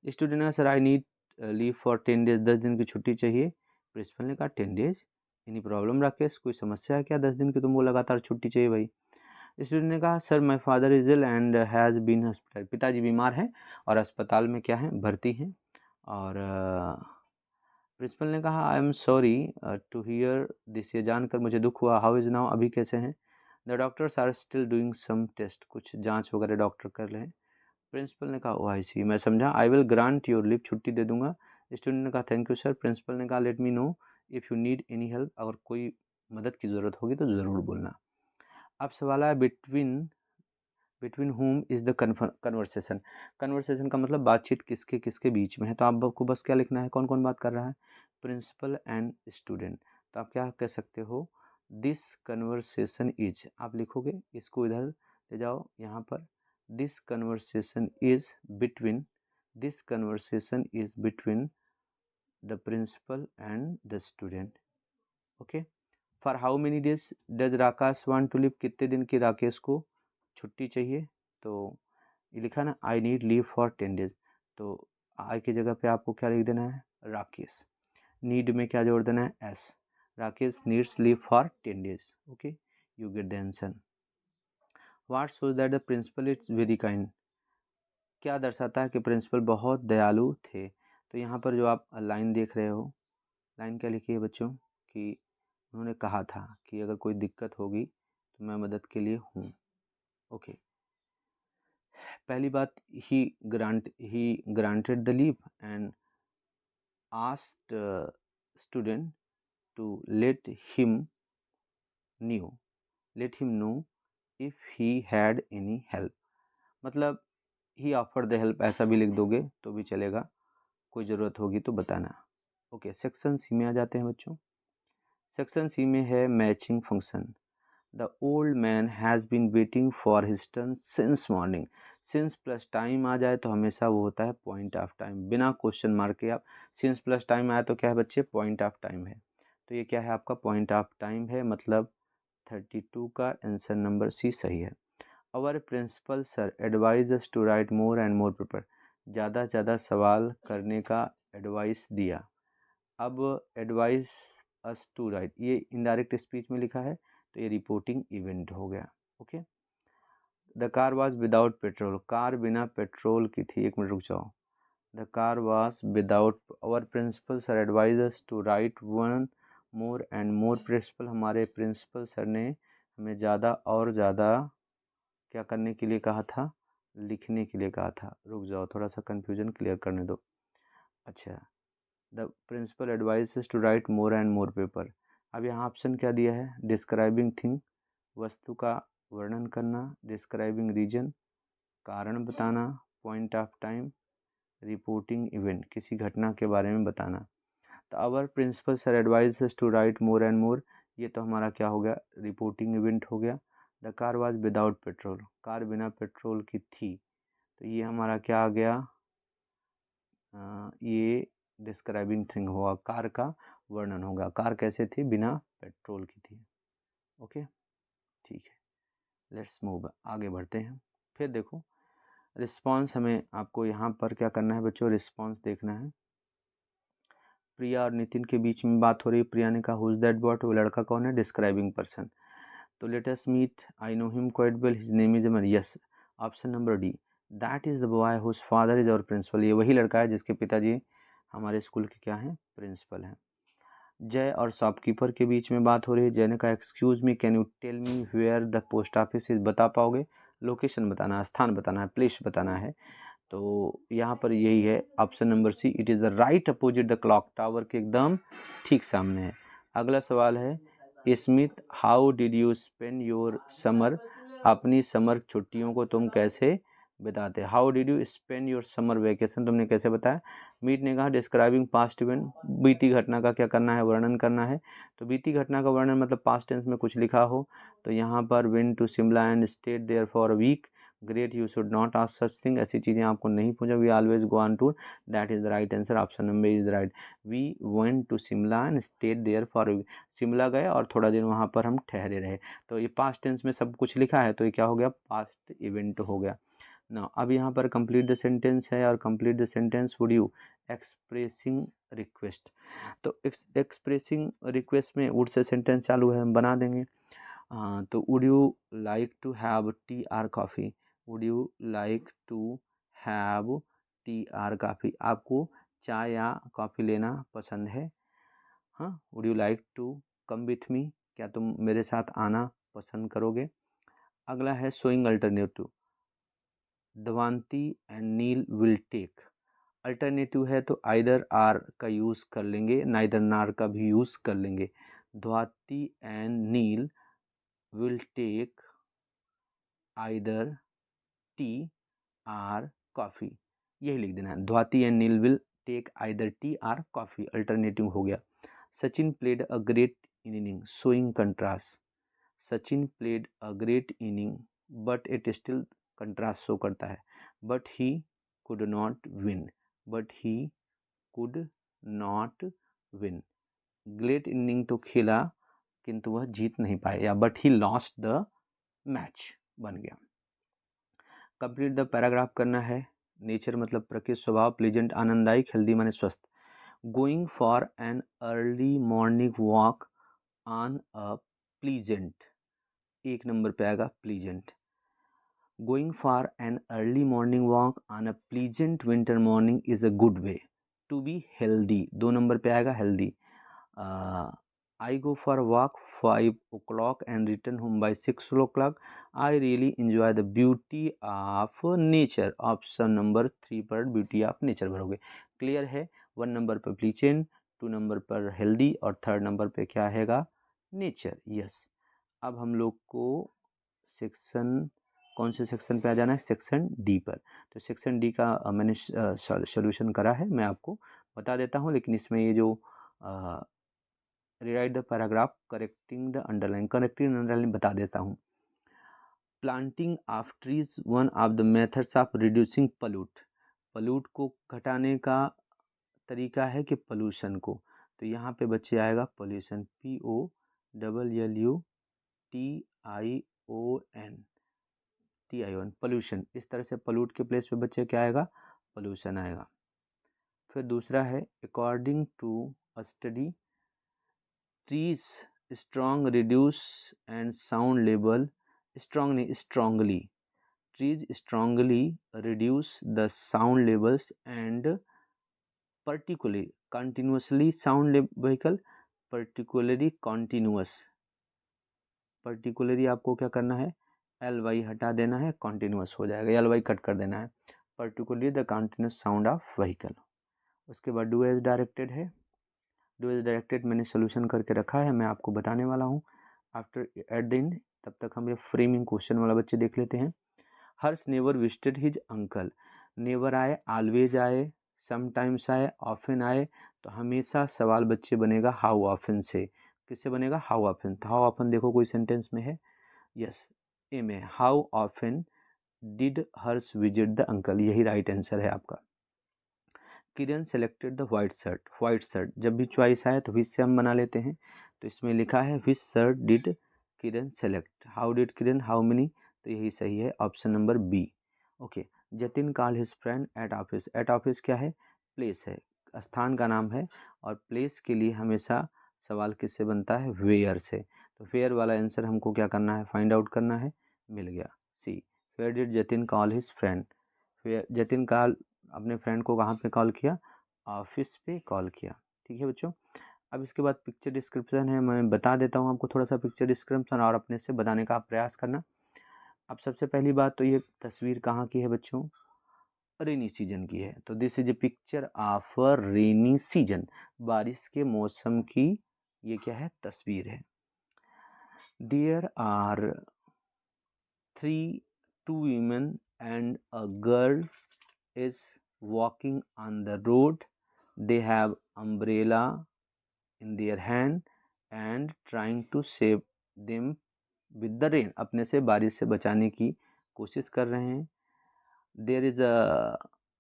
Speaker 1: स्टूडेंट ने कहा sir I need leave for 10 days, 10 दिन की छुट्टी चाहिए। प्रिंसिपल ने कहा 10 डेज, एनी प्रॉब्लम राकेश, कोई समस्या है क्या, 10 दिन की तुमको लगातार छुट्टी चाहिए भाई। स्टूडेंट ने कहा sir my father is ill and has been hospital, पिताजी बीमार हैं और अस्पताल में क्या है, भर्ती हैं। और प्रिंसिपल ने कहा I am sorry to hear this, ये जानकर मुझे दुख हुआ। हाउ इज़ नाउ, अभी कैसे हैं। The doctors are still doing some test, कुछ जांच वगैरह डॉक्टर कर रहे हैं। प्रिंसिपल ने कहा ओ आई सी, मैं समझा। I will grant your leave, छुट्टी दे दूंगा। स्टूडेंट ने कहा थैंक यू सर। प्रिंसिपल ने कहा let me know if you need any help, अगर कोई मदद की ज़रूरत होगी तो ज़रूर बोलना। अब सवाल है between whom is the conversation, conversation का मतलब बातचीत किसके किसके बीच में है। तो आपको बस क्या लिखना है, कौन कौन बात कर रहा है, प्रिंसिपल एंड स्टूडेंट। तो आप क्या कह सकते हो, दिस कन्वर्सेशन इज, आप लिखोगे इसको इधर ले जाओ यहाँ पर, this conversation is between, this conversation is between the principal and the student. Okay, for how many days does Rakesh want to leave, कितने दिन की राकेश को छुट्टी चाहिए। तो ये लिखा ना I need leave for 10 days, तो आई की जगह पे आपको क्या लिख देना है, राकेश। नीड में क्या जोड़ देना है, S. Rakesh needs leave for 10 days. Okay, you get the answer. What shows that the principal is very kind, क्या दर्शाता है कि प्रिंसिपल बहुत दयालु थे। तो यहाँ पर जो आप लाइन देख रहे हो, लाइन क्या लिखी है बच्चों, कि उन्होंने कहा था कि अगर कोई दिक्कत होगी तो मैं मदद के लिए हूँ। ओके, पहली बात, he granted the leave and asked student to let him know if he had any help, मतलब ही ऑफर द हेल्प, ऐसा भी लिख दोगे तो भी चलेगा, कोई ज़रूरत होगी तो बताना। ओके, सेक्शन सी में आ जाते हैं बच्चों। सेक्शन सी में है matching function. The old man has been waiting for his turn since morning, since plus time आ जाए तो हमेशा वो होता है पॉइंट ऑफ टाइम, बिना क्वेश्चन मार्क के। आप सिंस प्लस टाइम आया तो क्या है बच्चे, पॉइंट ऑफ टाइम है। तो ये क्या है आपका, पॉइंट ऑफ टाइम है, मतलब 32 का आंसर नंबर सी सही है। Our principal sir advise us to write more and more paper, ज़्यादा से ज़्यादा सवाल करने का एडवाइस दिया। अब एडवाइस अस टू राइट, ये इनडायरेक्ट स्पीच में लिखा है तो ये रिपोर्टिंग इवेंट हो गया। Okay, the car was without petrol, car बिना पेट्रोल की थी। एक मिनट रुक जाओ, the car was without, our principal sir advise us to write one more and more, principal हमारे प्रिंसिपल सर ने हमें ज़्यादा और ज़्यादा क्या करने के लिए कहा था, लिखने के लिए कहा था। रुक जाओ, थोड़ा सा कन्फ्यूजन क्लियर करने दो। अच्छा, the principal advises to write more and more paper. अब यहाँ ऑप्शन क्या दिया है, डिस्क्राइबिंग थिंग, वस्तु का वर्णन करना, डिस्क्राइबिंग रीजन, कारण बताना, point of time, reporting event, किसी घटना के बारे में बताना। तो our principal sir advises to write more and more, ये तो हमारा क्या हो गया, रिपोर्टिंग इवेंट हो गया। The car was without petrol, car बिना पेट्रोल की थी, तो ये हमारा क्या आ गया, ये डिस्क्राइबिंग थिंग होगा, कार का वर्णन होगा, कार कैसे थी, बिना पेट्रोल की थी। ओके, ठीक है, लेट्स मूव, आगे बढ़ते हैं। फिर देखो रिस्पांस, हमें आपको यहाँ पर क्या करना है बच्चों, रिस्पांस देखना है। प्रिया और नितिन के बीच में बात हो रही है। प्रिया ने कहा हुज दैट बॉट, वो लड़का कौन है, डिस्क्राइबिंग पर्सन। तो let us meet, I know him quite well, his name is Amar, yes, option number D, that is the boy whose father is our principal, ये वही लड़का है जिसके पिताजी हमारे स्कूल के क्या हैं, प्रिंसिपल हैं। जय और शॉपकीपर के बीच में बात हो रही है। जय ने कहा excuse me can you tell me where the post office is, बता पाओगे? लोकेशन बताना है, स्थान बताना है, प्लेस बताना है। तो यहाँ पर यही है option number C, it is the right opposite the clock tower के एकदम ठीक सामने है। अगला सवाल है Smith, how did you spend your summer, अपनी समर छुट्टियों को तुम कैसे बिताते? How did you spend your summer vacation, तुमने कैसे बताया? मीट ने कहा डिस्क्राइबिंग पास्ट इवेंट, बीती घटना का क्या करना है, वर्णन करना है। तो बीती घटना का वर्णन मतलब पास्ट टेंस में कुछ लिखा हो। तो यहाँ पर went to Shimla and stayed there for a week, great, you should not ask such thing, ऐसी चीज़ें आपको नहीं पूछा। We always go on tour, that is the right answer, option number is right. We went to Shimla and stayed there for, Shimla गए और थोड़ा दिन वहाँ पर हम ठहरे रहे। तो ये पास्ट टेंस में सब कुछ लिखा है, तो ये क्या हो गया, पास्ट इवेंट हो गया ना। अब यहाँ पर कंप्लीट द सेंटेंस है, और complete the sentence would you expressing request. तो एक्सप्रेसिंग रिक्वेस्ट में वुड से सेंटेंस चालू है, हम बना देंगे। तो would you like to have tea or coffee, would you like to have tea or coffee, आपको चाय या कॉफ़ी लेना पसंद है? हाँ, would you like to come with me, क्या तुम मेरे साथ आना पसंद करोगे? अगला है showing alternative, Davanti and Neel will take, alternative है तो आइदर आर का यूज़ कर लेंगे, नाइदर नार का भी यूज़ कर लेंगे। Davati and Neel will take either tea or coffee, यही लिख देना है। Dwati and Neel will take either tea or coffee, alternative हो गया। Sachin played a great inning showing contrast, Sachin played a great inning but it still, contrast show करता है, but he could not win, but he could not win. Great inning तो खेला किंतु वह जीत नहीं पाए, या but he lost the match बन गया। कंप्लीट द पैराग्राफ करना है। नेचर मतलब प्रकृति, स्वभाव, प्लीजेंट आनंददायक, हेल्दी माने स्वस्थ। Going for an early morning walk on a pleasant, एक नंबर पे आएगा pleasant. Going for an early morning walk on a pleasant winter morning is a good way to be healthy, दो नंबर पे आएगा healthy. I go for a walk 5 o'clock and return home by 6 o'clock. I really enjoy the beauty of nature. Option number 3 पर beauty of nature भरोगे। Clear है? 1 number पर pleasant, 2 number पर healthy, और 3rd number पे क्या हैगा, nature. Yes. अब हम लोग को सेक्शन, कौन से सेक्शन पे आ जाना है, सेक्शन डी पर। तो सेक्शन डी का मैंने सोल्यूशन करा है, मैं आपको बता देता हूँ, लेकिन इसमें ये जो rewrite the paragraph correcting the underline, correcting underline बता देता हूँ। Planting of trees one of the methods of reducing pollute, pollute को घटाने का तरीका है कि पोल्यूशन को, तो यहाँ पे बच्चे आएगा पोल्यूशन, POLLUTION, पोल्यूशन। इस तरह से पोल्यूट के प्लेस पे बच्चे क्या आएगा, पोल्यूशन आएगा। फिर दूसरा है according to a study trees strong reduce and sound level, strong नहीं strongly, trees strongly reduce the sound levels and particularly continuously sound vehicle, particularly continuous, particularly आपको क्या करना है, एल वाई हटा देना है, कॉन्टिन्यूस हो जाएगा, एल वाई कट कर देना है, particularly the continuous sound of vehicle. उसके बाद डू एज डायरेक्टेड है, डू एज डायरेक्टेड मैंने सोल्यूशन करके रखा है, मैं आपको बताने वाला हूँ आफ्टर एट द एंड। तब तक हम ये फ्रेमिंग क्वेश्चन वाला बच्चे देख लेते हैं। Harsh never visited his uncle, never आए, ऑलवेज आए, समटाइम्स आए, ऑफन आए, तो हमेशा सवाल बच्चे बनेगा हाउ ऑफन से। किससे बनेगा, हाउ ऑफन। तो हाउ ऑफन देखो कोई सेंटेंस में है, यस ए में, how often did Harsh visit the uncle, यही राइट आंसर है आपका। Kiran selected the white shirt, white shirt जब भी चॉइस आए तो विच से हम बना लेते हैं, तो इसमें लिखा है which shirt did Kiran select, how did Kiran, how many, तो यही सही है option number B. Okay. Jatin call his friend at office, at office क्या है, प्लेस है, स्थान का नाम है, और प्लेस के लिए हमेशा सवाल किससे बनता है, वेयर से। तो वेयर वाला आंसर हमको क्या करना है, फाइंड आउट करना है, मिल गया C. Where did Jatin call his friend, Jatin call अपने फ्रेंड को कहाँ पे कॉल किया, ऑफिस पे कॉल किया। ठीक है बच्चों। अब इसके बाद पिक्चर डिस्क्रिप्शन है, मैं बता देता हूँ आपको थोड़ा सा पिक्चर डिस्क्रिप्शन और अपने से बताने का आप प्रयास करना। अब सबसे पहली बात तो ये तस्वीर कहाँ की है बच्चों, रेनी सीजन की है। तो this is a picture of rainy season, बारिश के मौसम की ये क्या है, तस्वीर है। There are 2 women and a girl is walking on the road. They have umbrella in their hand and trying to save them with the rain. अपने से बारिश से बचाने की कोशिश कर रहे हैं। There is a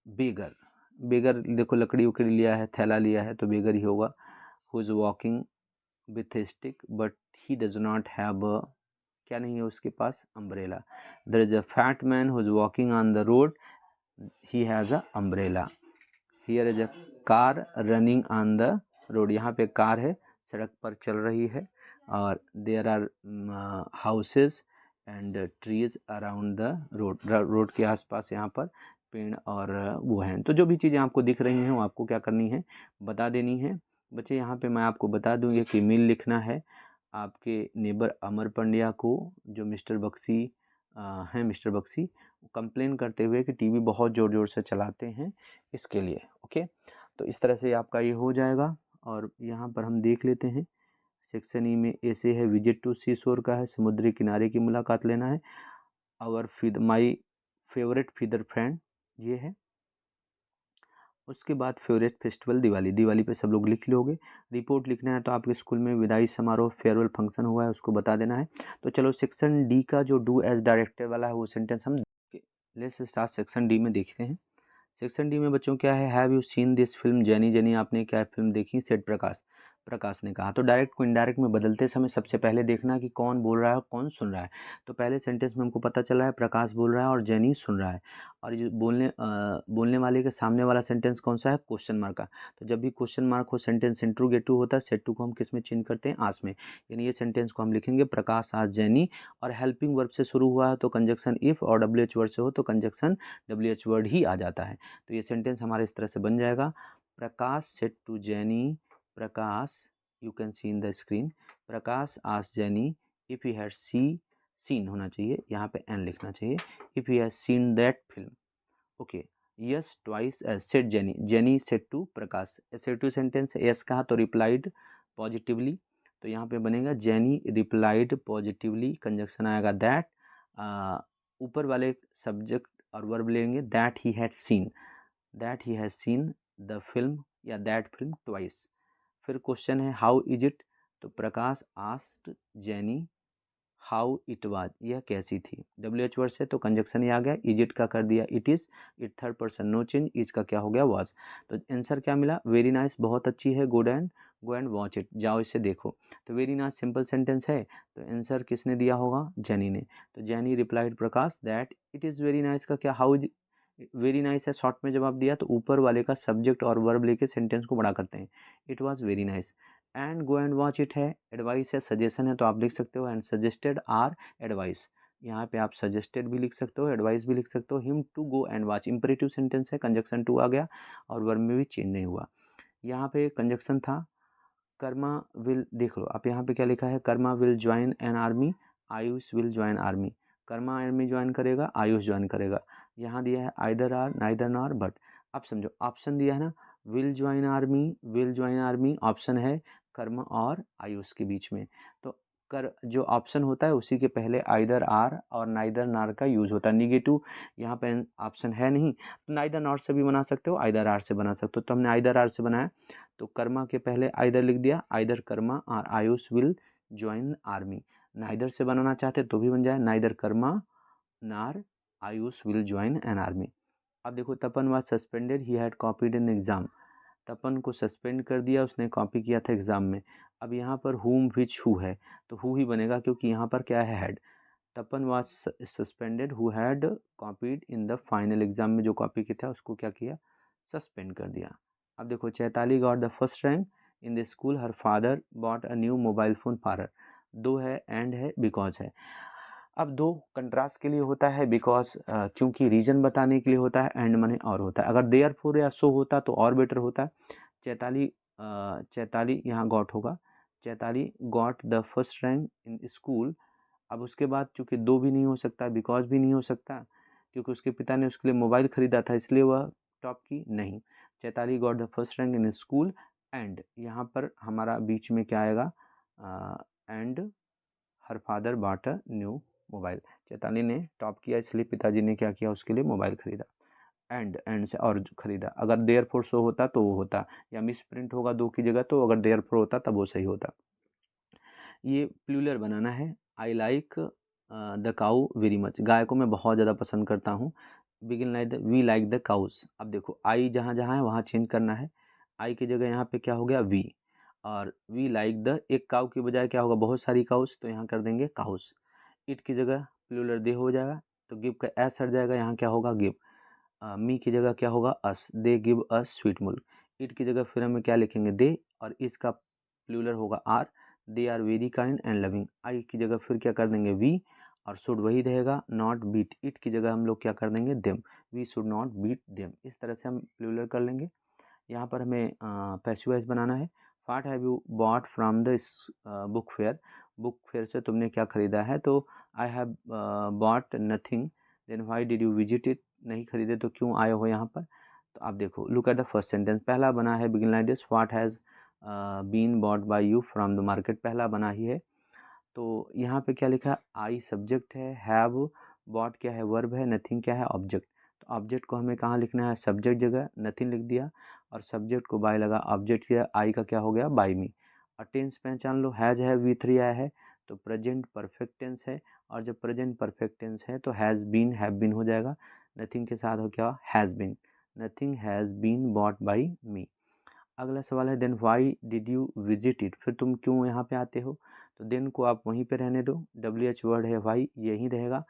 Speaker 1: beggar. बेगर देखो लकड़ी उकड़ी लिया है, थैला लिया है, तो बेगर ही होगा। Who is walking with a stick but he does not have a, क्या नहीं है उसके पास, umbrella. There is a fat man who is walking on the road, he has a umbrella. Here is a car running on the road, यहाँ पे car है, सड़क पर चल रही है। और there are houses and trees around the road, road के आसपास यहाँ पर पेड़ और वो हैं। तो जो भी चीज़ें आपको दिख रही हैं वो आपको क्या करनी है, बता देनी है। बच्चे यहाँ पे मैं आपको बता दूँ, ये ईमेल लिखना है आपके नेबर अमर पंड्या को, जो मिस्टर बक्सी हैं, मिस्टर बक्सी कंप्लेन करते हुए कि टीवी बहुत ज़ोर ज़ोर से चलाते हैं इसके लिए। ओके, तो इस तरह से आपका ये हो जाएगा। और यहाँ पर हम देख लेते हैं सेक्शन ई में ऐसे है, विजिट टू सी शोर का है, समुद्री किनारे की मुलाकात लेना है। Our my favourite feather friend ये है। उसके बाद फेवरेट फेस्टिवल दिवाली, दिवाली पे सब लोग लिख लोगे। रिपोर्ट लिखना है तो आपके स्कूल में विदाई समारोह फेयरवेल फंक्शन हुआ है उसको बता देना है। तो चलो सेक्शन डी का जो डू एज डायरेक्टर वाला है वो सेंटेंस हम लेट्स स्टार्ट सेक्शन डी में देखते हैं। सेक्शन डी में बच्चों क्या है, have you seen this film jenny, jenny आपने क्या फिल्म देखी, सेठ प्रकाश, प्रकाश ने कहा। तो डायरेक्ट को इनडायरेक्ट में बदलते समय सबसे पहले देखना कि कौन बोल रहा है और कौन सुन रहा है। तो पहले सेंटेंस में हमको पता चला है प्रकाश बोल रहा है और जेनी सुन रहा है। और ये बोलने वाले के सामने वाला सेंटेंस कौन सा है, क्वेश्चन मार्क का। तो जब भी क्वेश्चन मार्क हो सेंटेंस इंट्रोगेटिव होता है, सेट टू को हम किस में चेंज करते हैं, आस में। यानी ये सेंटेंस को हम लिखेंगे प्रकाश आज जेनी, और हेल्पिंग वर्ब से शुरू हुआ है तो कंजक्शन इफ, और डब्ल्यू वर्ड से हो तो कंजक्शन डब्ल्यू वर्ड ही आ जाता है। तो ये सेंटेंस हमारे इस तरह से बन जाएगा, Prakash said to Jenny, Prakash you can see in the screen, Prakash asked Jenny if he had seen होना चाहिए, यहाँ पे एन लिखना चाहिए, if he has seen that film. Okay, yes twice said Jenny, Jenny said to Prakash, assertive sentence, yes कहा तो replied positively, तो यहाँ पे बनेगा जेनी रिप्लाइड पॉजिटिवली, कंजक्शन आएगा दैट, ऊपर वाले सब्जेक्ट और वर्ब लेंगे, that he had scene, that he has seen the film या दैट फिल्म ट्वाइस। फिर क्वेश्चन है हाउ इज इट, तो Prakash asked Jenny how it was, यह कैसी थी, डब्ल्यू एच वर्ड से तो कंजक्शन ही आ गया, इज इट का कर दिया it is, it third person no change, is का क्या हो गया वाज। तो आंसर क्या मिला, वेरी नाइस बहुत अच्छी है, गो एंड वॉच इट, जाओ इसे देखो। तो वेरी नाइस सिंपल सेंटेंस है, तो आंसर किसने दिया होगा, जेनी ने। तो jenny replied Prakash that it is very nice का क्या, हाउ वेरी नाइस है शॉर्ट में जवाब दिया, तो ऊपर वाले का सब्जेक्ट और वर्ब लेके सेंटेंस को बड़ा करते हैं, it was very nice. And go and watch it है, एडवाइस है, सजेशन है, तो आप लिख सकते हो एंड सजेस्टेड आर एडवाइस, यहाँ पे आप सजेस्टेड भी लिख सकते हो, एडवाइस भी लिख सकते हो, him to go and watch, imperative sentence है, कंजक्शन टू आ गया और वर्ब में भी चेंज नहीं हुआ। यहाँ पे कंजक्शन था कर्मा विल, देख लो आप यहाँ पे क्या लिखा है, Karma will join an army, Ayush will join army, Karma army join करेगा, आयुष ज्वाइन करेगा। यहाँ दिया है either or, neither nor but, आप समझो ऑप्शन दिया है ना, विल ज्वाइन आर्मी ऑप्शन है कर्म और आयुष के बीच में, तो कर जो ऑप्शन होता है उसी के पहले आइदर आर और नाइदर नार का यूज होता है। निगेटिव यहाँ पे ऑप्शन है नहीं, तो नाइदर नॉर से भी बना सकते हो, आइदर आर से बना सकते हो, तो हमने आइदर आर से बनाया, तो कर्मा के पहले आइदर लिख दिया, आइदर कर्मा और Ayush will join army. Neither से बनाना चाहते तो भी बन जाए, neither Karma nor Ayush will join an army. अब देखो Tapan was suspended, he had copied in exam, Tapan को सस्पेंड कर दिया, उसने कॉपी किया था एग्जाम में। अब यहाँ पर हुम विच हु है, तो हु ही बनेगा क्योंकि यहाँ पर क्या है, had. Tapan was suspended who had copied in the final exam, में जो कॉपी किया था उसको क्या किया, सस्पेंड कर दिया। अब देखो Chaitali got the first rank in the school, her father bought a new mobile phone for her, दो है एंड है बिकॉज है। अब दो कंट्रास्ट के लिए होता है, बिकॉज क्योंकि रीजन बताने के लिए होता है, एंड मने और होता है। अगर देयर फोर या सो होता तो और बेटर होता है। चैताली चैताली यहाँ गॉट होगा, Chaitali got the first rank in school. अब उसके बाद चूँकि दो भी नहीं हो सकता, बिकॉज भी नहीं हो सकता, क्योंकि उसके पिता ने उसके लिए मोबाइल ख़रीदा था, इसलिए वह टॉप की नहीं। Chaitali got the first rank in school and यहाँ पर हमारा बीच में क्या आएगा, and her father bought a new mobile. Chaitali ने टॉप किया, इसलिए पिताजी ने क्या किया, उसके लिए मोबाइल ख़रीदा। एंड से और ख़रीदा, अगर देयरफॉर शो होता तो वो होता, या मिस प्रिंट होगा दो की जगह, तो अगर देयरफॉर होता तब वो सही होता। ये प्लूरल बनाना है। I like the cow very much, गाय को मैं बहुत ज़्यादा पसंद करता हूँ। Begin like the we like the cows. अब देखो आई जहाँ जहाँ है वहाँ चेंज करना है। आई की जगह यहाँ पे क्या हो गया, वी, और वी लाइक द, एक काऊ की बजाय क्या होगा, बहुत सारी काउस, तो यहाँ कर देंगे काउस। इट की जगह प्लूरल दे हो जाएगा, तो गिव का एस हट जाएगा, यहाँ क्या होगा गिव। मी की जगह क्या होगा us, they give us sweet milk. It की जगह फिर हमें क्या लिखेंगे दे, और इसका प्लूरल होगा are, they are very kind and loving. I की जगह फिर क्या कर देंगे वी, और शुड वही रहेगा, नॉट बीट। इट की जगह हम लोग क्या कर देंगे them, we should not beat them. इस तरह से हम प्लूरल कर लेंगे। यहाँ पर हमें पैसिव वॉइस बनाना है। What have you bought from the book fair, book fair से तुमने क्या खरीदा है, तो I have bought nothing, then why did you visit it, नहीं खरीदे तो क्यों आए हो यहाँ पर। तो आप देखो, look at the first sentence, पहला बना है begin like this, what has been bought by you from the market, पहला बना ही है। तो यहाँ पे क्या लिखा है, आई सब्जेक्ट है, हैव बॉट क्या है वर्ब है, नथिंग क्या है ऑब्जेक्ट। तो ऑब्जेक्ट को हमें कहाँ लिखना है, सब्जेक्ट जगह नथिंग लिख दिया, और सब्जेक्ट को बाय लगा, ऑब्जेक्ट किया, आई का क्या हो गया बाय मी। और टेंस पहचान लो, हैज़ है वी थ्री आया है, तो प्रेजेंट परफेक्ट टेंस है, और जब प्रेजेंट परफेक्ट टेंस है तो हैज़ बीन हैव बीन हो जाएगा, नथिंग के साथ हो क्या has been, nothing has been bought by me. अगला सवाल है then why did you visit it, फिर तुम क्यों यहाँ पे आते हो, तो देन को आप वहीं पे रहने दो, डब्ल्यू एच वर्ड है व्हाई यहीं रहेगा,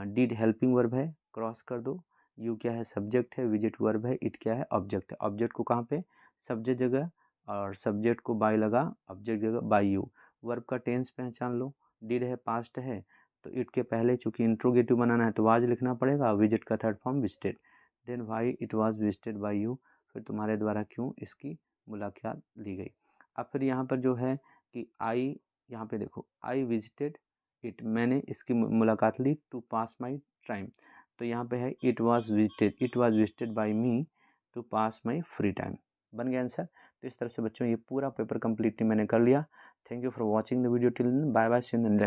Speaker 1: डिड हेल्पिंग वर्ब है क्रॉस कर दो, यू क्या है सब्जेक्ट है, विजिट वर्ब है, इट क्या है ऑब्जेक्ट है, ऑब्जेक्ट को कहाँ पे सब्जेक्ट जगह, और सब्जेक्ट को बाय लगा, ऑब्जेक्ट जगह बाय यू। वर्ब का टेंस पहचान लो, डिड है पास्ट है, तो इट के पहले चूंकि इंट्रोगेटिव बनाना है तो वाज लिखना पड़ेगा, विजिट का third form visited, then why it was visited by you, फिर तुम्हारे द्वारा क्यों इसकी मुलाकात ली गई। अब फिर यहाँ पर जो है कि आई, यहाँ पे देखो आई विजिटेड इट, मैंने इसकी मुलाकात ली टू पास माई टाइम, तो यहाँ पे है it was visited by me to pass my free time. बन गया आंसर। तो इस तरह से बच्चों ये पूरा पेपर कंप्लीटली मैंने कर लिया। Thank you for watching the video till, bye bye, see you in the next.